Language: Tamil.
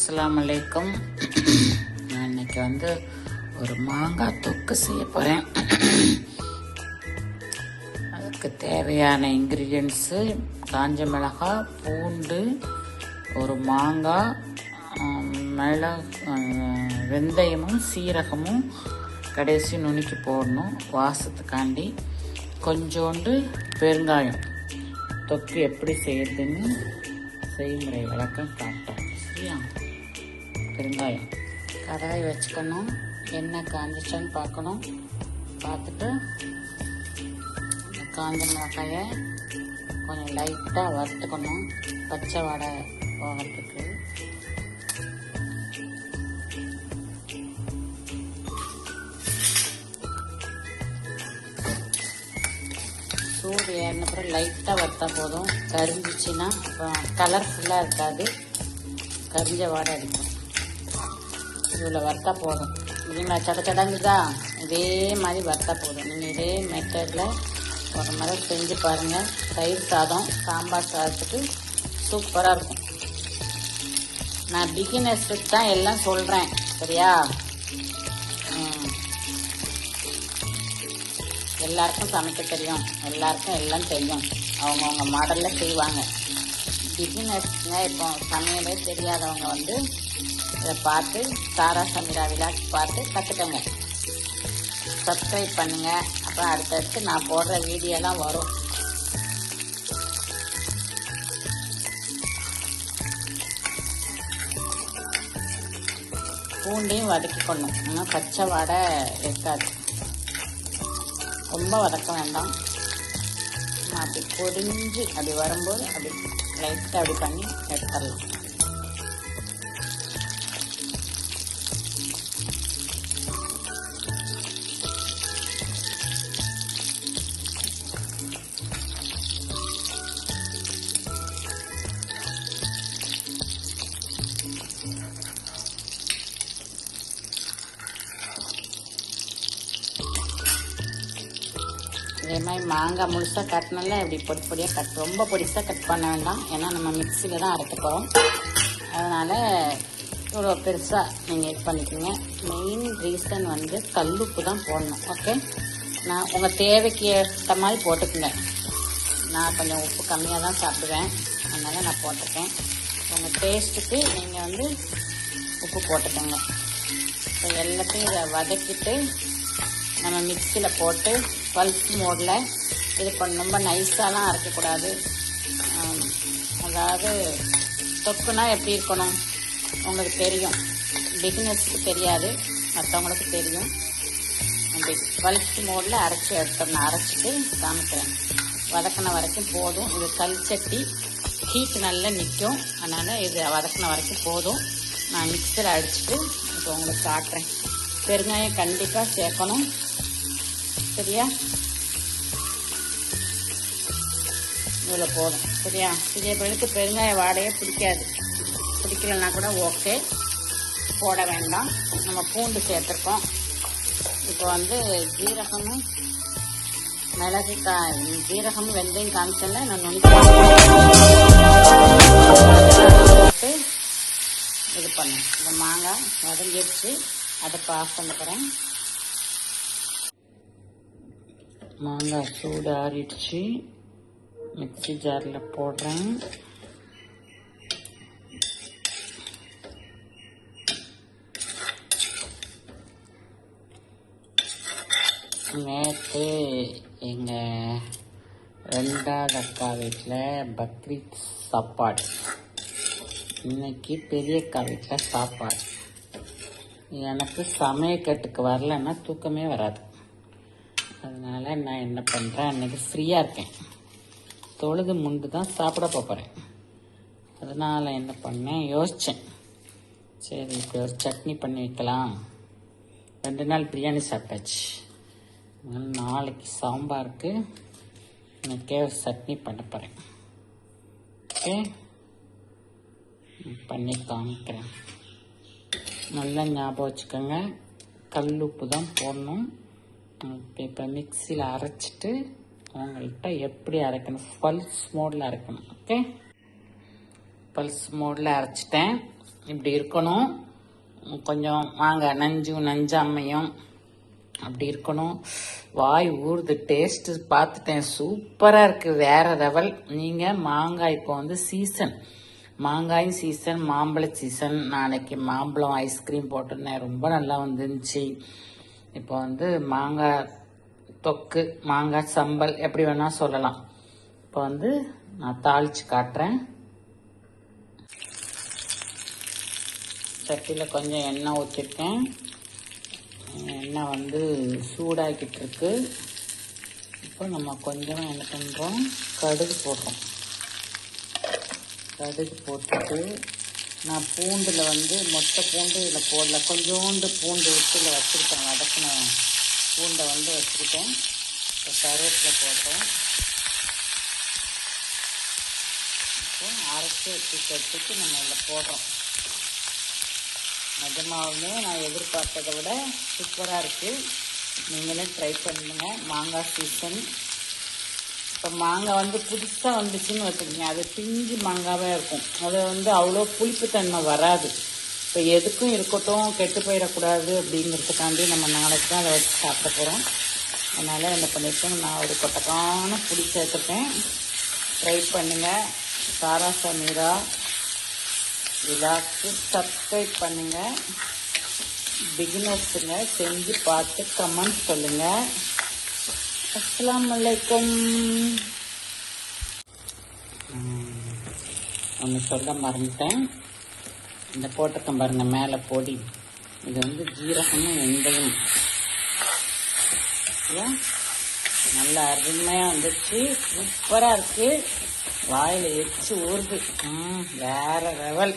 அஸ்ஸலாமு அலைக்கும். நான் இன்னைக்கு ஒரு மாங்காய் தொக்கு செய்ய போகிறேன். அதுக்கு தேவையான இன்க்ரீடியன்ஸு காஞ்ச மிளகாய், பூண்டு, ஒரு மாங்காய், வெந்தயமும் சீரகமும் கடைசி நுணுக்கி போடணும் வாசத்துக்காண்டி, கொஞ்சோண்டு பெருங்காயம். தொக்கு எப்படி செய்யறதுன்னு செய்முறை விளக்கம் காட்டுறேன். சரியா? பெருங்காயம் கடாய் வச்சுக்கணும், எண்ணெய் காஞ்சிச்சான்னு பார்க்கணும். பார்த்துட்டு காஞ்ச மிளகாயை கொஞ்சம் லைட்டாக வறுத்துக்கணும், பச்சை வாடை போகிறதுக்கு. சூடு ஏறினப்புறம் லைட்டாக வறுத்தா போதும். கரிஞ்சிச்சின்னா அப்புறம் கலர்ஃபுல்லாக இருக்காது, கரிஞ்ச வாடை அடிக்கும். இவ்வளோ வறுத்தா போதும். இதே சடங்குதா, இதே மாதிரி வறுத்தா போதும். நீங்கள் இதே மெத்தடில் ஒரு முறை செஞ்சு பாருங்கள். தயிர் சாதம், சாம்பார் சாதத்துக்கு சூப்பராக இருக்கும். நான் பிகினர்ஸுக்கு தான் எல்லாம் சொல்கிறேன், சரியா? எல்லாருக்கும் சமைக்க தெரியும், எல்லாருக்கும் எல்லாம் தெரியும், அவங்கவுங்க மாடலில் செய்வாங்க. பிகினர்ஸுங்க இப்போ சமையலே தெரியாதவங்க இதை பார்த்து சாரா சமீரா விழாக்கு பார்த்து கற்றுக்கங்க. சப்ஸ்கிரைப் பண்ணுங்கள், அப்புறம் அடுத்தடுத்து நான் போடுற வீடியோலாம் வரும். பூண்டையும் வதக்கிக்கணும், ஆனால் பச்சை வாடை இருக்காது. ரொம்ப வதக்க வேண்டாம். அப்படி பொடிஞ்சு அப்படி வரும்போது அப்படி லைட்டாக அப்படி பண்ணி எடுத்துடலாம். இதே மாதிரி மாங்காய் முழுசாக கட்டினால இப்படி பொடி பொடியாக ரொம்ப பொடிசாக கட் பண்ண வேண்டாம், ஏன்னா நம்ம மிக்சியில் தான் அரைக்க போகிறோம். அதனால் இவ்வளோ பெருசாக நீங்கள் இது பண்ணிக்கோங்க. மெயின் ரீசன் கல்லுப்பு தான் போடணும். ஓகே, நான் உங்கள் தேவைக்கு ஏற்ற மாதிரி போட்டுக்குங்க. நான் கொஞ்சம் உப்பு கம்மியாக தான் சாப்பிடுவேன், அதனால் நான் போட்டிருக்கேன். உங்கள் டேஸ்ட்டுக்கு நீங்கள் உப்பு போட்டுக்கோங்க. இப்போ எல்லாத்தையும் இதை வதக்கிட்டு நம்ம மிக்சியில் போட்டு பல்ஸ் மோடில் இது பண்ண. ரொம்ப நைஸாலாம் அரைக்கக்கூடாது. அதாவது தொக்குனா எப்படி இருக்கணும் உங்களுக்கு தெரியும், பிகினர்ஸுக்கு தெரியாது, மற்றவங்களுக்கு தெரியும். அப்படி பல்ஸ் மோடில் அரைச்சி எடுத்தோம்னா அரைச்சிட்டு காமிக்கிறேன். வதக்கின வரைக்கும் போதும். இது கல் சட்டி, ஹீட் நல்லா நிற்கும், அதனால் இது வதக்கின வரைக்கும் போதும். நான் மிக்சியில் அடிச்சுட்டு இப்போ உங்களுக்கு காட்டுறேன். பெருங்காயம் கண்டிப்பாக சேர்க்கணும், சரியா? இவ்வளோ போதும், சரியா? இதே பேருக்கு பெருங்காய வாடையே பிடிக்கலன்னா கூட ஓகே, போட வேண்டாம். நம்ம பூண்டு சேர்த்துருக்கோம். இப்போ ஜீரகமும் மிளகு ஜீரகமும் வெந்தயம் காமிச்சல நான் போட்டு இது பண்ணேன். இந்த மாங்காய் வதங்கிடுச்சு, அதை பாஸ் பண்ணிக்கிறேன். மாங்காய் சூடு ஆறிடுச்சு, மிக்சி ஜாரில் போடுறேன். நேற்று எங்கள் ரெண்டாவது அக்கா வீட்டில் பக்ரீத் சாப்பாடு, இன்னைக்கு பெரிய அக்கா வீட்டில் சாப்பாடு. எனக்கு சமையக்கட்டுக்கு வரலன்னா தூக்கமே வராது. அதனால் நான் என்ன பண்ணுறேன், அன்றைக்கி ஃப்ரீயாக இருக்கேன், தொழுது முண்டு தான் சாப்பிட போகிறேன். அதனால் என்ன பண்ணேன், யோசித்தேன், சரி இப்போ ஒரு சட்னி பண்ணி வைக்கலாம். 2 நாள் பிரியாணி சாப்பிட்டாச்சு, நாளைக்கு சாம்பாருக்கு இன்னைக்கே ஒரு சட்னி பண்ண போகிறேன். ஓகே, பண்ணி காமிக்கிறேன். நல்லா ஞாபகம் வச்சுக்கோங்க, கல் உப்பு தான் போடணும். இப்போ மிக்சியில் அரைச்சிட்டு உங்கள்கிட்ட எப்படி அரைக்கணும், பல்ஸ் மோடில் அரைக்கணும். ஓகே, பல்ஸ் மோடில் அரைச்சிட்டேன். இப்படி இருக்கணும். கொஞ்சம் மாங்காய் நஞ்சாமையும் அப்படி இருக்கணும். வாய் ஊறுது. டேஸ்ட்டு பார்த்துட்டேன், சூப்பராக இருக்குது, வேறு லெவல். நீங்கள் மாங்காய் இப்போ வந்து சீசன், மாங்காயும் சீசன், மாம்பழ சீசன். நாளைக்கு மாம்பழம் ஐஸ்கிரீம் போட்டிருந்தேன், ரொம்ப நல்லா வந்துருந்துச்சு. இப்போ வந்து மாங்காய் தொக்கு, மாங்காய் சம்பல் எப்படி வேணால் சொல்லலாம். இப்போ வந்து நான் தாளித்து காட்டுறேன். சட்டியில் கொஞ்சம் எண்ணெய் ஊற்றிருக்கேன். எண்ணெய் வந்து சூடாக்கிட்டு இருக்கு. இப்போ நம்ம கொஞ்சம் என்ன பண்ணுறோம், கடுகு போடுறோம். கடுகு போட்டுட்டு நான் பூண்டில் வந்து மொத்த பூண்டு இதில் போடல, கொஞ்சோண்டு பூண்டு விட்டு வச்சுருக்கேன். வதக்கின பூண்டை வந்து வச்சுக்கிட்டேன். இப்போ கருவேப்பிலை போட்டோம். இப்போ அரைச்சி வச்சுட்டு நம்ம இதில் போடுறோம். நிஜமாவுமே நான் எதிர்பார்த்ததை விட சூப்பராக இருக்குது. நீங்களே ட்ரை பண்ணுங்க. மாங்காய் சீசன். இப்போ மாங்காய் வந்து புதுசாக வந்துச்சுன்னு வச்சுக்கோங்க, அது பிஞ்சு மாங்காவே இருக்கும். அது வந்து அவ்வளோ புளிப்புத்தன்மை வராது. இப்போ எதுக்கும் இருக்கட்டும், கெட்டு போயிடக்கூடாது அப்படிங்கிறதுக்காண்டி நம்ம நாளைக்கு தான் அதை வச்சு சாப்பிட போகிறோம். அதனால் என்ன பண்ணியிருக்கேன், நான் ஒரு கொட்டக்கான புளி சேர்த்துருக்கேன். ட்ரை பண்ணுங்கள். சாரா சமீரா விழாக்கு சப்ஸ்கிரைப் பண்ணுங்கள். பிகினர்ஸுங்க செஞ்சு பார்த்து கமெண்ட் சொல்லுங்கள். அஸ்ஸலாமு அலைக்கும். ஒன்று சொல்ல மறந்துட்டேன். இந்த போட்டிருக்கேன் பாருங்க மேலே பொடி, இது வந்து ஜீரகமும் வெந்தயம். நல்லா அருமையாக வந்துச்சு, சூப்பராக இருக்குது. வாயில் எச்சு ஊறுது. வேற லெவல்.